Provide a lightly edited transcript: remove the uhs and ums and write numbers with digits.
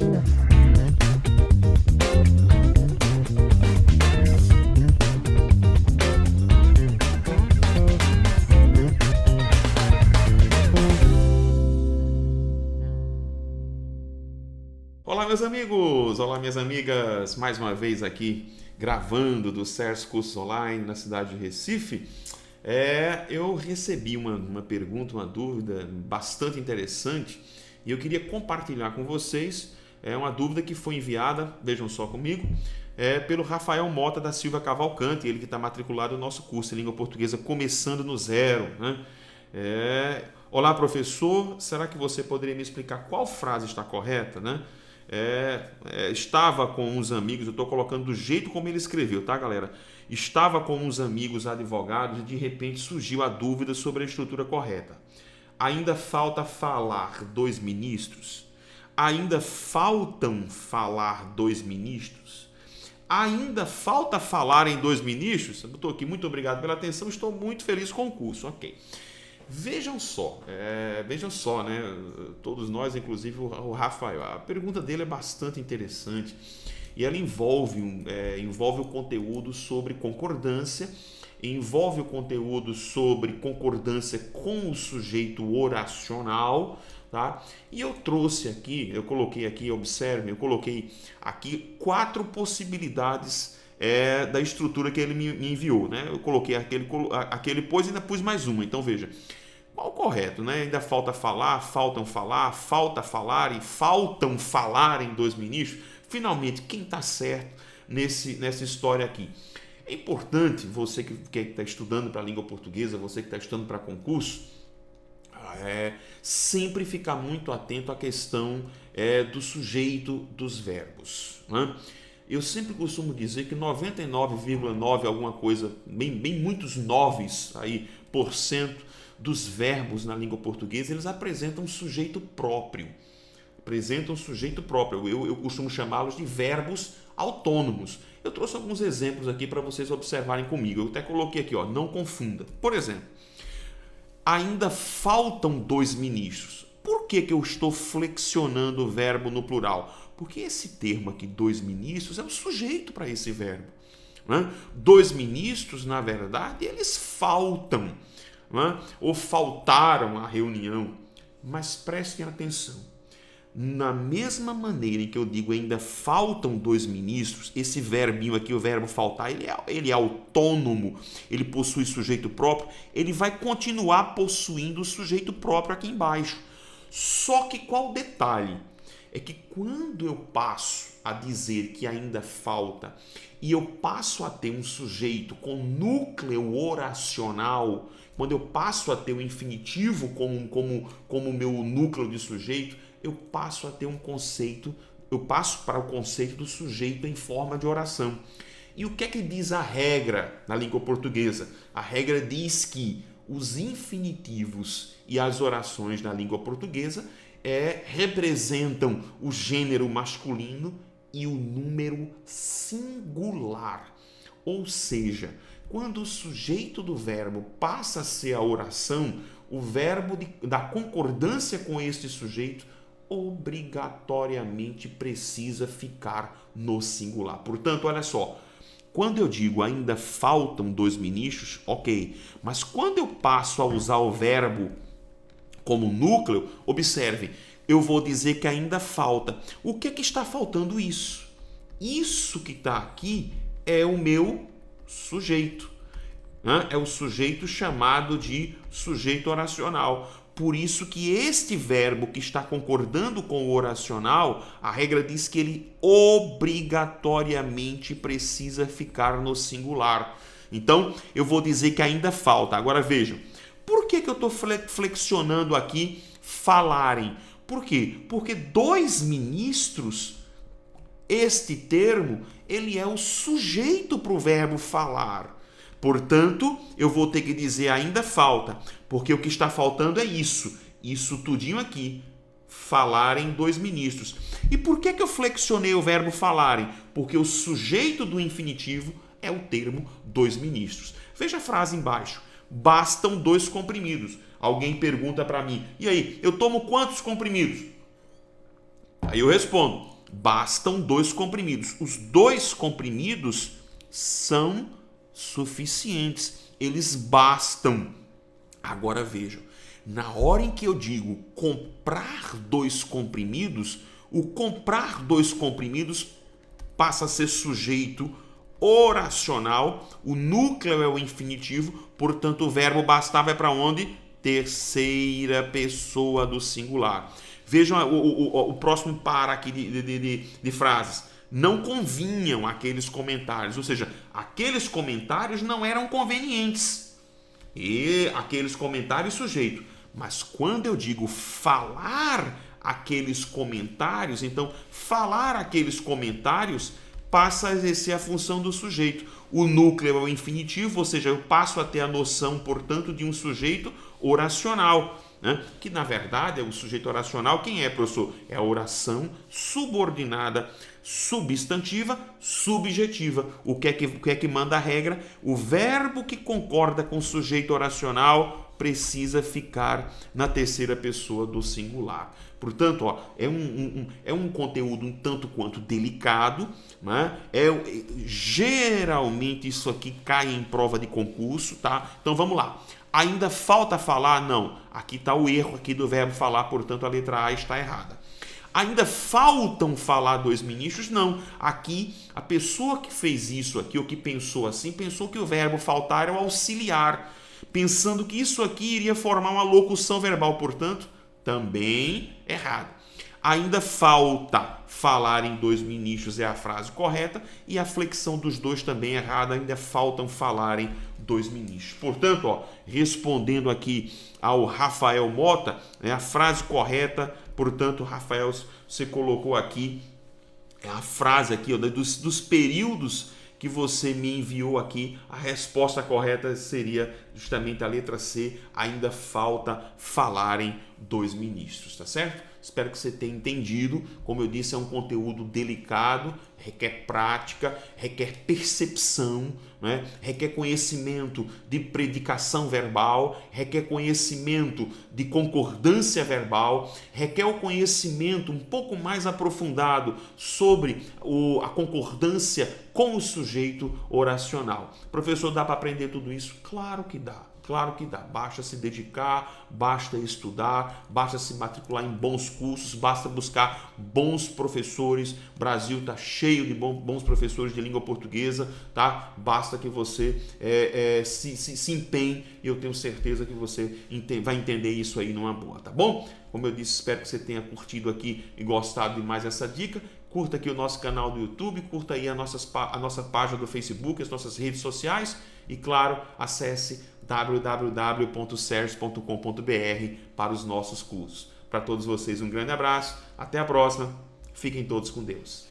Olá, meus amigos! Olá, minhas amigas! Mais uma vez aqui gravando do CERS Cursos Online na cidade de Recife. Eu recebi uma pergunta, uma dúvida bastante interessante e eu queria compartilhar com vocês. É uma dúvida que foi enviada, vejam só comigo, pelo Rafael Mota da Silva Cavalcante, ele que está matriculado no nosso curso de Língua Portuguesa Começando no Zero, né? Olá, professor, será que você poderia me explicar qual frase está correta, né? Estava com uns amigos, eu estou colocando do jeito como ele escreveu, tá, galera? Estava com uns amigos advogados e de repente surgiu a dúvida sobre a estrutura correta. Ainda falta falar dois ministros? Ainda faltam falar dois ministros? Ainda falta falar em dois ministros? Eu estou aqui, muito obrigado pela atenção, estou muito feliz com o curso, ok. Vejam só, né? Todos nós, inclusive o Rafael, a pergunta dele é bastante interessante e ela envolve o conteúdo sobre concordância, envolve o conteúdo sobre concordância com o sujeito oracional, tá? E eu trouxe aqui, eu coloquei aqui 4 possibilidades da estrutura que ele me enviou, né? Eu coloquei aquele pôs e ainda pus mais uma, então veja. Qual o correto, né? Ainda falta falar, faltam falar, falta falar e faltam falar em dois ministros. Finalmente, quem está certo nessa história aqui? É importante, você que está estudando para a língua portuguesa, você que está estudando para concurso, sempre ficar muito atento à questão do sujeito dos verbos, né? Eu sempre costumo dizer que 99,9 alguma coisa, bem muitos noves aí por cento dos verbos na língua portuguesa, eles apresentam um sujeito próprio. Eu costumo chamá-los de verbos autônomos. Eu trouxe alguns exemplos aqui para vocês observarem comigo. Eu até coloquei aqui, não confunda. Por exemplo, ainda faltam dois ministros. Por que eu estou flexionando o verbo no plural? Porque esse termo aqui, dois ministros, é o sujeito para esse verbo, né? Dois ministros, na verdade, eles faltam, né? Ou faltaram à reunião. Mas prestem atenção. Na mesma maneira em que eu digo ainda faltam dois ministros, esse verbinho aqui, o verbo faltar, ele é autônomo, ele possui sujeito próprio, ele vai continuar possuindo o sujeito próprio aqui embaixo. Só que qual o detalhe? É que quando eu passo a dizer que ainda falta e eu passo a ter um sujeito com núcleo oracional, quando eu passo a ter o infinitivo como meu núcleo de sujeito, eu passo a ter um conceito, eu passo para o conceito do sujeito em forma de oração. E o que é que diz a regra na língua portuguesa? A regra diz que os infinitivos e as orações na língua portuguesa representam o gênero masculino e o número singular. Ou seja, quando o sujeito do verbo passa a ser a oração, o verbo da concordância com este sujeito obrigatoriamente precisa ficar no singular. Portanto, olha só, quando eu digo ainda faltam dois ministros, ok, mas quando eu passo a usar o verbo como núcleo, observe, eu vou dizer que ainda falta. O que é que está faltando isso? Isso que está aqui é o meu sujeito, né? É o sujeito chamado de sujeito oracional. Por isso que este verbo que está concordando com o oracional, a regra diz que ele obrigatoriamente precisa ficar no singular. Então, eu vou dizer que ainda falta. Agora vejam, por que eu estou flexionando aqui falarem? Por quê? Porque dois ministros, este termo, ele é o sujeito para o verbo falar. Portanto, eu vou ter que dizer ainda falta, porque o que está faltando é isso tudinho aqui, falarem dois ministros. E por que eu flexionei o verbo falarem? Porque o sujeito do infinitivo é o termo dois ministros. Veja a frase embaixo, bastam 2 comprimidos. Alguém pergunta para mim, e aí, eu tomo quantos comprimidos? Aí eu respondo, bastam 2 comprimidos. Os 2 comprimidos são suficientes, eles bastam. Agora vejam, na hora em que eu digo comprar 2 comprimidos, o comprar 2 comprimidos passa a ser sujeito oracional, o núcleo é o infinitivo, portanto o verbo bastar vai para onde? Terceira pessoa do singular. Vejam o próximo par aqui de frases. Não convinham aqueles comentários, ou seja, aqueles comentários não eram convenientes. E aqueles comentários sujeito. Mas quando eu digo falar aqueles comentários, então falar aqueles comentários passa a exercer a função do sujeito. O núcleo é o infinitivo, ou seja, eu passo a ter a noção, portanto, de um sujeito oracional, né? Que na verdade é o sujeito oracional. Quem é, professor? É a oração subordinada, substantiva, subjetiva. O que é que manda a regra? O verbo que concorda com o sujeito oracional precisa ficar na terceira pessoa do singular. Portanto, ó, é um conteúdo um tanto quanto delicado, né? Geralmente isso aqui cai em prova de concurso, tá? Então vamos lá. Ainda falta falar? Não. Aqui está o erro aqui do verbo falar, portanto a letra A está errada. Ainda faltam falar 2 ministros? Não. Aqui, a pessoa que fez isso aqui, ou que pensou assim, pensou que o verbo faltar é o auxiliar, pensando que isso aqui iria formar uma locução verbal, portanto, também errado. Ainda falta falar em 2 ministros é a frase correta, e a flexão dos 2 também errada, ainda faltam falar em 2 ministros. Portanto, ó, respondendo aqui ao Rafael Mota, a frase correta, portanto, Rafael, você colocou aqui a frase aqui, ó, dos períodos que você me enviou aqui, a resposta correta seria justamente a letra C, ainda falta falar em 2 ministros, tá certo? Espero que você tenha entendido. Como eu disse, é um conteúdo delicado, requer prática, requer percepção, né? Requer conhecimento de predicação verbal, requer conhecimento de concordância verbal, requer o conhecimento um pouco mais aprofundado sobre a concordância com o sujeito oracional. Professor, dá para aprender tudo isso? Claro que dá. Claro que dá, basta se dedicar, basta estudar, basta se matricular em bons cursos, basta buscar bons professores. O Brasil está cheio de bons professores de língua portuguesa, tá? Basta que você se empenhe, e eu tenho certeza que você vai entender isso aí numa boa, tá bom? Como eu disse, espero que você tenha curtido aqui e gostado de mais essa dica. Curta aqui o nosso canal do YouTube, curta aí a nossa página do Facebook, as nossas redes sociais e, claro, acesse www.cers.com.br para os nossos cursos. Para todos vocês, um grande abraço, até a próxima, fiquem todos com Deus.